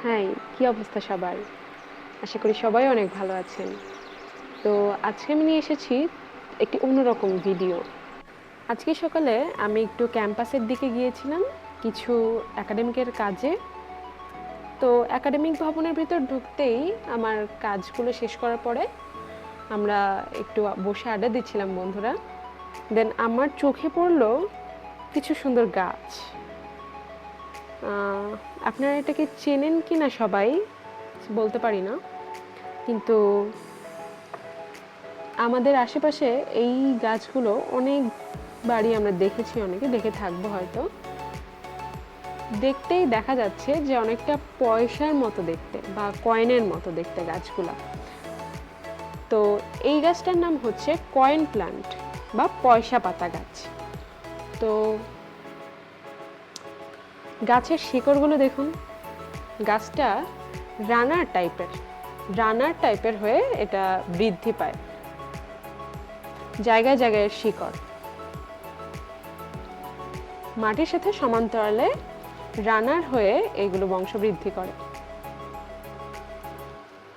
High, কি অবস্থা সবার? আশা করি সবাই অনেক ভালো আছেন। তো আজকে আমি নিয়ে এসেছি একটি অন্যরকম ভিডিও। আজকে সকালে আমি একটু ক্যাম্পাসের দিকে গিয়েছিলাম কিছু একাডেমিকের কাজে। তো একাডেমিক ভবনের ভিতর ঢুকতেই আমার কাজগুলো শেষ করার পরে আমরা একটু বসে আড্ডা দিচ্ছিলাম বন্ধুরা। দেন আমার চোখে পড়লো কিছু সুন্দর গাছ। আপনারা এটাকে চেনেন কিনা সবাই বলতে পারি না, কিন্তু আমাদের আশেপাশে এই গাছগুলো অনেকবারই আমরা দেখেছি, অনেকে দেখে থাকবো হয়তো। দেখতেই দেখা যাচ্ছে যে অনেকটা পয়সার মতো দেখতে বা কয়েনের মতো দেখতে গাছগুলো। তো এই গাছটার নাম হচ্ছে কয়েন প্লান্ট বা পয়সা পাতা গাছ। তো গাছের শিকড়গুলো দেখুন, গাছটা রানার টাইপের হয়ে এটা বৃদ্ধি পায়, জায়গায় জায়গায় শিকড় মাটির সাথে সমান্তরালে রানার হয়ে এগুলো বংশবৃদ্ধি করে।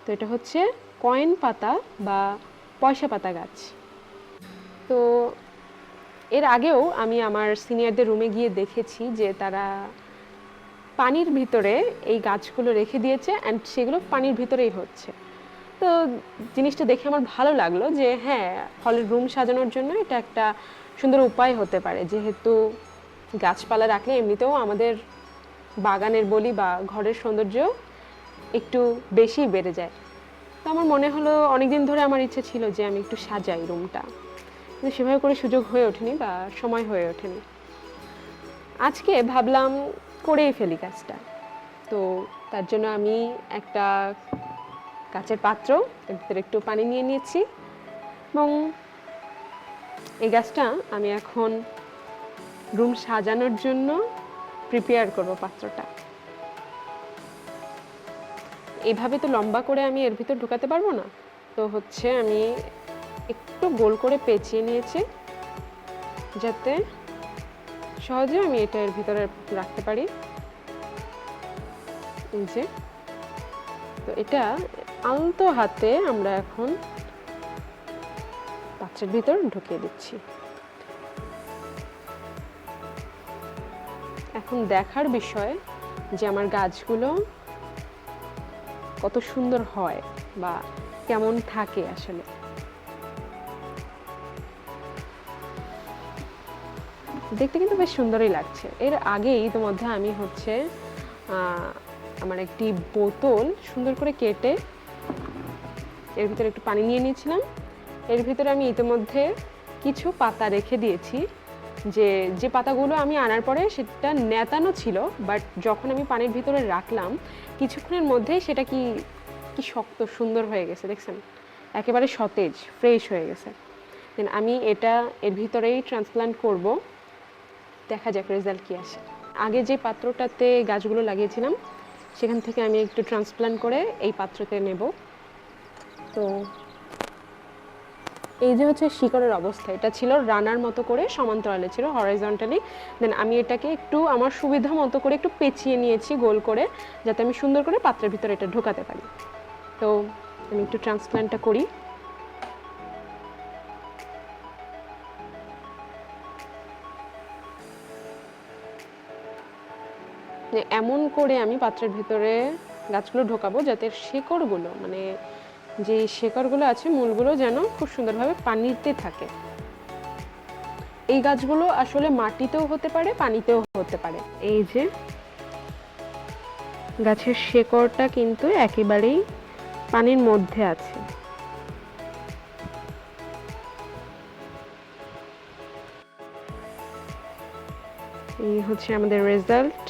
তো এটা হচ্ছে কয়েন পাতা বা পয়সা পাতা গাছ। তো এর আগেও আমি আমার সিনিয়রদের রুমে গিয়ে দেখেছি যে তারা পানির ভিতরে এই গাছগুলো রেখে দিয়েছে অ্যান্ড সেগুলো পানির ভিতরেই হচ্ছে। তো জিনিসটা দেখে আমার ভালো লাগলো যে হ্যাঁ, হলের রুম সাজানোর জন্য এটা একটা সুন্দর উপায় হতে পারে, যেহেতু গাছপালা রাখলে এমনিতেও আমাদের বাগানের বলি বা ঘরের সৌন্দর্য একটু বেশি বেড়ে যায়। তো আমার মনে হলো অনেকদিন ধরে আমার ইচ্ছে ছিল যে আমি একটু সাজাই রুমটা, কিন্তু সেভাবে করে সুযোগ হয়ে ওঠেনি বা সময় হয়ে ওঠেনি। আজকে ভাবলাম করেই ফেলি কাজটা। তো তার জন্য আমি একটা কাচের পাত্র, এর ভিতরে একটু পানি নিয়ে নিয়েছি এবং এই গাছটা আমি এখন রুম সাজানোর জন্য প্রিপেয়ার করব পাত্রটা। এইভাবে তো লম্বা করে আমি এর ভিতর ঢুকাতে পারবো না, তো হচ্ছে আমি একটু গোল করে পেঁচিয়ে নিয়েছি যাতে সহজে আমি এটা এর ভিতরে রাখতে পারি। এই যে, তো এটা আলতো হাতে আমরা এখন পাত্রের ভিতর ঢুকিয়ে দিচ্ছি। এখন দেখার বিষয় যে আমার গাছগুলো কত সুন্দর হয় বা কেমন থাকে আসলে। দেখতে কিন্তু বেশ সুন্দরই লাগছে। এর আগে ইতিমধ্যে আমি হচ্ছে আমার একটি বোতল সুন্দর করে কেটে এর ভিতরে একটু পানি নিয়ে নিয়েছিলাম। এর ভিতরে আমি ইতিমধ্যে কিছু পাতা রেখে দিয়েছি, যে পাতাগুলো আমি আনার পরে সেটা নেতানো ছিল, বাট যখন আমি পানির ভিতরে রাখলাম কিছুক্ষণের মধ্যেই সেটা কি শক্ত সুন্দর হয়ে গেছে, দেখছেন? একেবারে সতেজ ফ্রেশ হয়ে গেছে। দেন আমি এটা এর ভিতরেই ট্রান্সপ্লান্ট করব, দেখা যাক রেজাল্ট কী আসে। আগে যে পাত্রটাতে গাছগুলো লাগিয়েছিলাম সেখান থেকে আমি একটু ট্রান্সপ্লান্ট করে এই পাত্রতে নেব। তো এই যে হচ্ছে শিকড়ের অবস্থা, এটা ছিল রানার মতো করে সমান্তরালে ছিল, হরাইজন্টালি। দেন আমি এটাকে একটু আমার সুবিধা মতো করে একটু পেঁচিয়ে নিয়েছি গোল করে, যাতে আমি সুন্দর করে পাত্রের ভিতরে এটা ঢোকাতে পারি। তো আমি একটু ট্রান্সপ্লান্টটা করি। এমন করে আমি পাত্রের ভিতরে গাছগুলো ঢোকাবো যাতে শিকড়গুলো, মানে যে শিকড়গুলো আছে মূলগুলো যেন খুব সুন্দরভাবে পানিতে থাকে। এই গাছগুলো আসলে মাটিতেও হতে পারে, পানিতেও হতে পারে। এই যে গাছের শিকড়টা কিন্তু একেবারেই পানির মধ্যে আছে। এই হচ্ছে আমাদের রেজাল্ট।